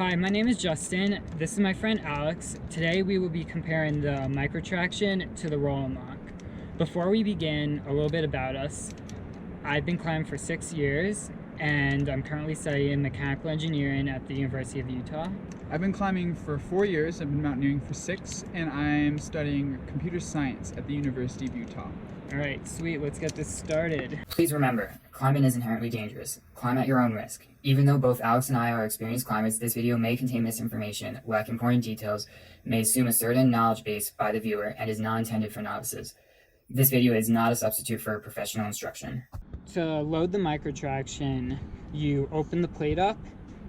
Hi, my name is Justin. This is my friend Alex. Today we will be comparing the micro traction to the Roll&lock. Before we begin, a little bit about us. I've been climbing for 6 years and I'm currently studying mechanical engineering at the University of Utah. I've been climbing for 4 years, I've been mountaineering for 6, and I'm studying computer science at the University of Utah. Alright, sweet, let's get this started. Please remember, climbing is inherently dangerous. Climb at your own risk. Even though both Alex and I are experienced climbers, this video may contain misinformation, lack important details, may assume a certain knowledge base by the viewer, and is not intended for novices. This video is not a substitute for professional instruction. To load the micro traction, you open the plate up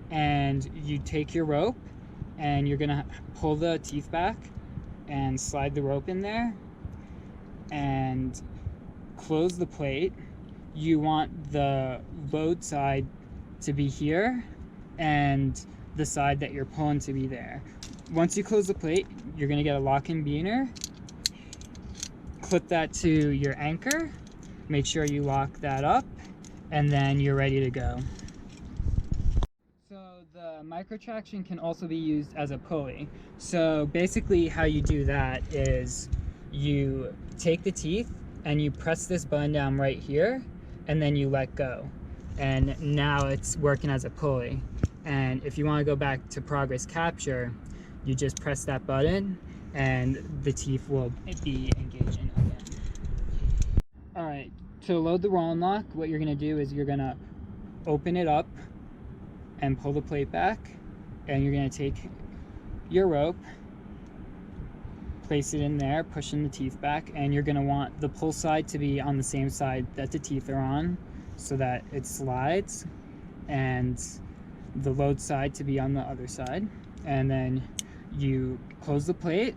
and you take your rope and you're gonna pull the teeth back and slide the rope in there and close the plate. You want the load side to be here and the side that you're pulling to be there. Once you close the plate, you're gonna get a lock-in beaner. Clip that to your anchor. Make sure you lock that up and then you're ready to go. So the micro traction can also be used as a pulley. So basically how you do that is you take the teeth and you press this button down right here and then you let go. And now it's working as a pulley. And if you want to go back to progress capture, you just press that button and the teeth will be engaging again. Alright, to load the Roll&lock, what you're going to do is you're going to open it up and pull the plate back, and you're going to take your rope, place it in there, pushing the teeth back, and you're going to want the pull side to be on the same side that the teeth are on so that it slides, and the load side to be on the other side. And then you close the plate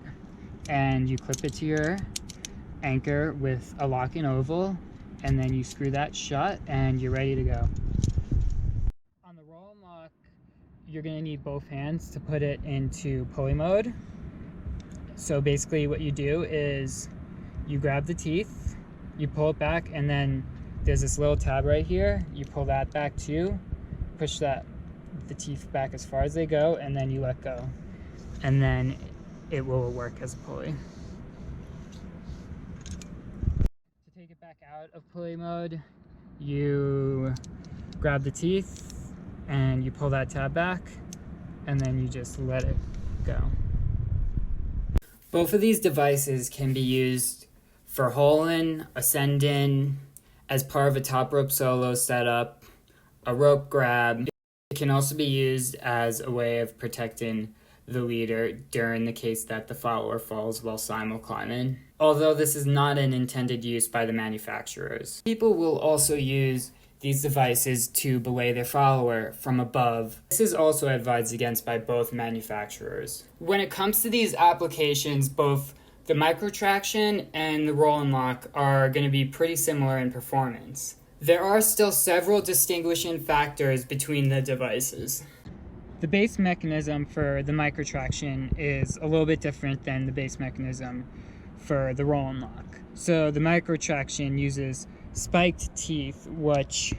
and you clip it to your anchor with a lock-in oval, and then you screw that shut and you're ready to go. On the Roll&lock, you're going to need both hands to put it into pulley mode. So basically what you do is you grab the teeth, you pull it back, and then there's this little tab right here. You pull that back too, push the teeth back as far as they go, and then you let go. And then it will work as a pulley. To take it back out of pulley mode, you grab the teeth and you pull that tab back, and then you just let it go. Both of these devices can be used for hauling, ascending, as part of a top rope solo setup, a rope grab. It can also be used as a way of protecting the leader during the case that the follower falls while simul climbing, although this is not an intended use by the manufacturers. People will also use these devices to belay their follower from above. This is also advised against by both manufacturers. When it comes to these applications, both the micro traction and the Roll&lock are going to be pretty similar in performance. There are still several distinguishing factors between the devices. The base mechanism for the micro traction is a little bit different than the base mechanism for the Roll&lock. So the micro traction uses spiked teeth, which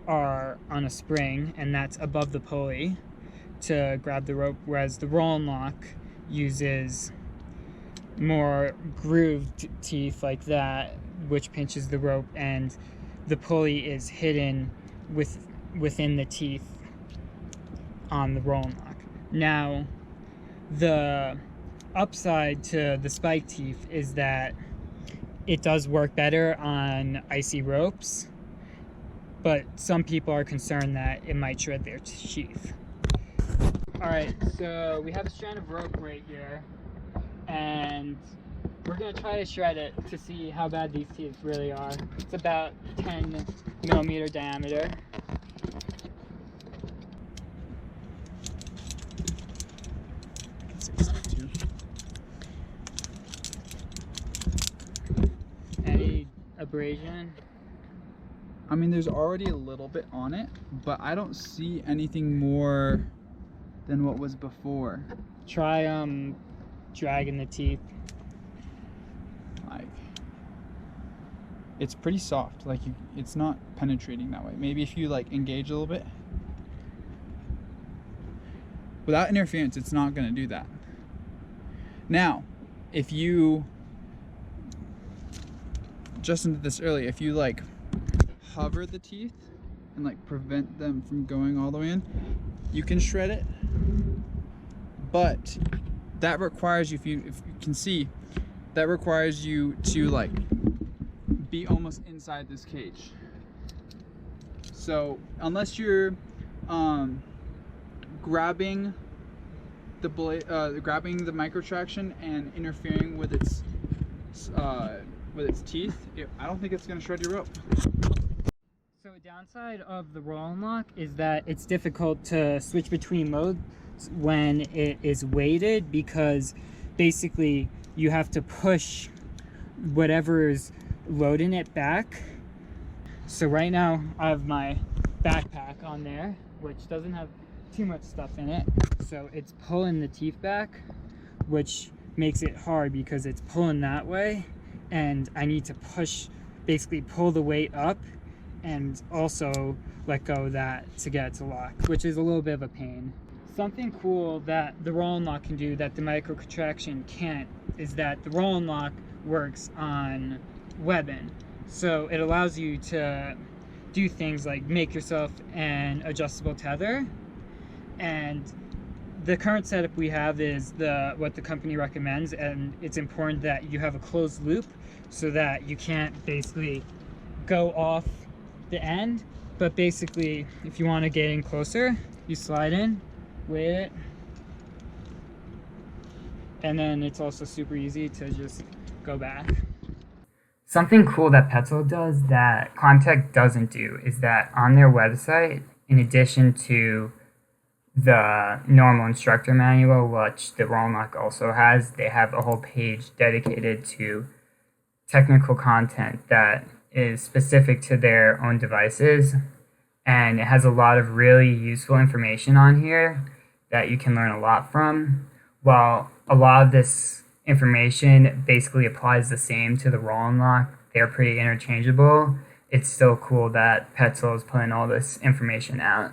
are on a spring, and that's above the pulley to grab the rope, whereas the Roll&lock uses more grooved teeth like that, which pinches the rope, and the pulley is hidden within the teeth on the Roll&lock. Now, the upside to the spike teeth is that it does work better on icy ropes, but some people are concerned that it might shred their sheath. Alright, so we have a strand of rope right here, and we're going to try to shred it to see how bad these teeth really are. It's about 10 millimeter diameter. Any abrasion? I mean, there's already a little bit on it, but I don't see anything more than what was before. Try dragging the teeth. Like, it's pretty soft. Like, it's not penetrating that way. Maybe if you like engage a little bit. Without interference, it's not going to do that. Now, if you, Justin did this earlier, if you like hover the teeth and like prevent them from going all the way in, you can shred it. But that requires you, if you can see, that requires you to like be almost inside this cage. So unless you're grabbing the blade, grabbing the micro traction and interfering with its teeth, I don't think it's going to shred your rope. So a downside of the Roll&lock is that it's difficult to switch between modes when it is weighted, because basically you have to push whatever is loading it back. So right now I have my backpack on there, which doesn't have too much stuff in it, so it's pulling the teeth back, which makes it hard because it's pulling that way, and I need to basically pull the weight up and also let go of that to get it to lock, which is a little bit of a pain. Something cool that the Roll&lock can do that the micro contraction can't is that the Roll&lock works on webbing. So it allows you to do things like make yourself an adjustable tether. And the current setup we have is what the company recommends, and it's important that you have a closed loop so that you can't basically go off the end. But basically, if you want to get in closer, you slide in, weight it, and then it's also super easy to just go back. Something cool that Excell does that ClimbTech doesn't do is that on their website, in addition to the normal instructor manual, which the Roll&lock also has, they have a whole page dedicated to technical content that is specific to their own devices, and it has a lot of really useful information on here that you can learn a lot from. While a lot of this information basically applies the same to the Roll&lock, they're pretty interchangeable, it's still cool that Excell is putting all this information out.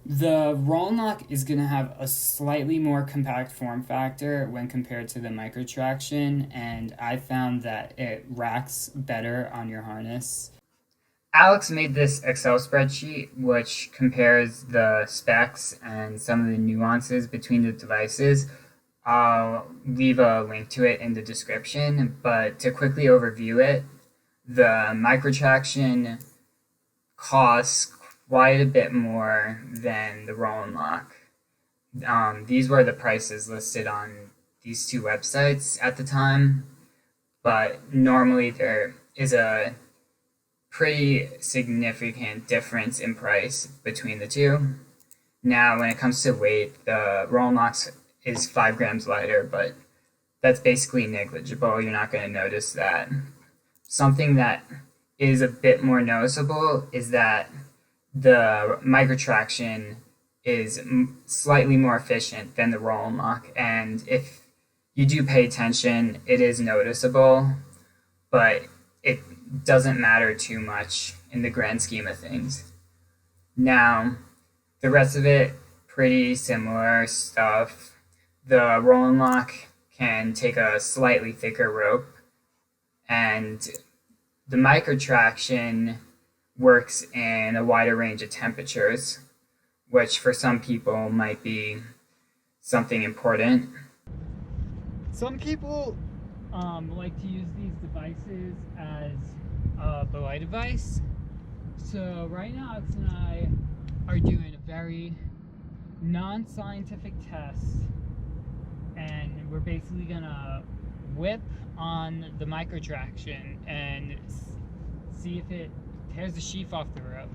The Roll&lock is going to have a slightly more compact form factor when compared to the micro traction, and I found that it racks better on your harness. Alex made this Excel spreadsheet which compares the specs and some of the nuances between the devices. I'll leave a link to it in the description, but to quickly overview it, the micro traction costs quite a bit more than the Roll&lock. These were the prices listed on these two websites at the time, but normally there is a pretty significant difference in price between the two. Now, when it comes to weight, the Roll&lock is 5 grams lighter, but that's basically negligible. You're not going to notice that. Something that is a bit more noticeable is that the micro traction is slightly more efficient than the Roll&lock, and if you do pay attention, it is noticeable, but it doesn't matter too much in the grand scheme of things. Now, the rest of it, pretty similar stuff. The Roll&lock can take a slightly thicker rope, and the micro traction works in a wider range of temperatures, which for some people might be something important. Some people like to use these devices as a belay device. So right now, Alex and I are doing a very non-scientific test, and we're basically gonna whip on the micro traction and see if it tears the sheath off the rope.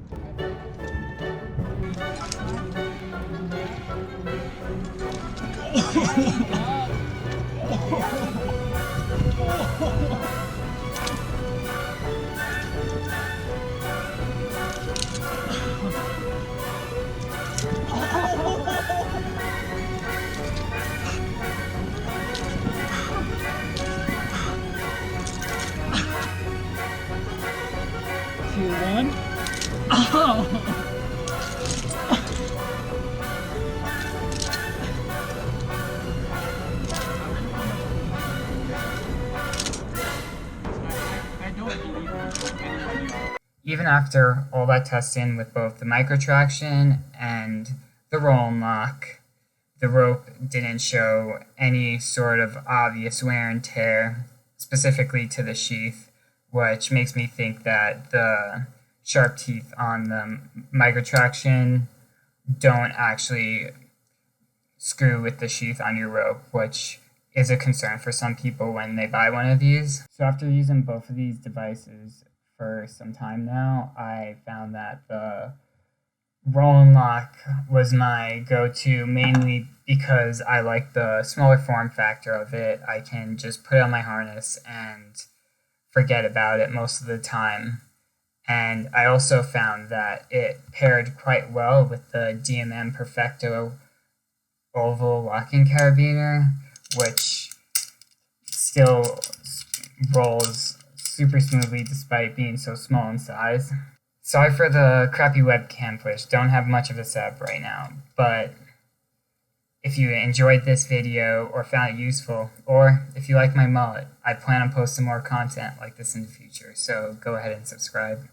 even after all that testing with both the micro traction and the Roll&lock, the rope didn't show any sort of obvious wear and tear, specifically to the sheath, which makes me think that the sharp teeth on the micro traction don't actually screw with the sheath on your rope, which is a concern for some people when they buy one of these. So after using both of these devices for some time now, I found that the Roll&lock was my go-to, mainly because I like the smaller form factor of it. I can just put it on my harness and forget about it most of the time. And I also found that it paired quite well with the DMM Perfecto oval locking carabiner, which still rolls super smoothly despite being so small in size. Sorry for the crappy webcam footage, don't have much of a setup right now, but if you enjoyed this video or found it useful, or if you like my mullet, I plan on posting more content like this in the future, so go ahead and subscribe.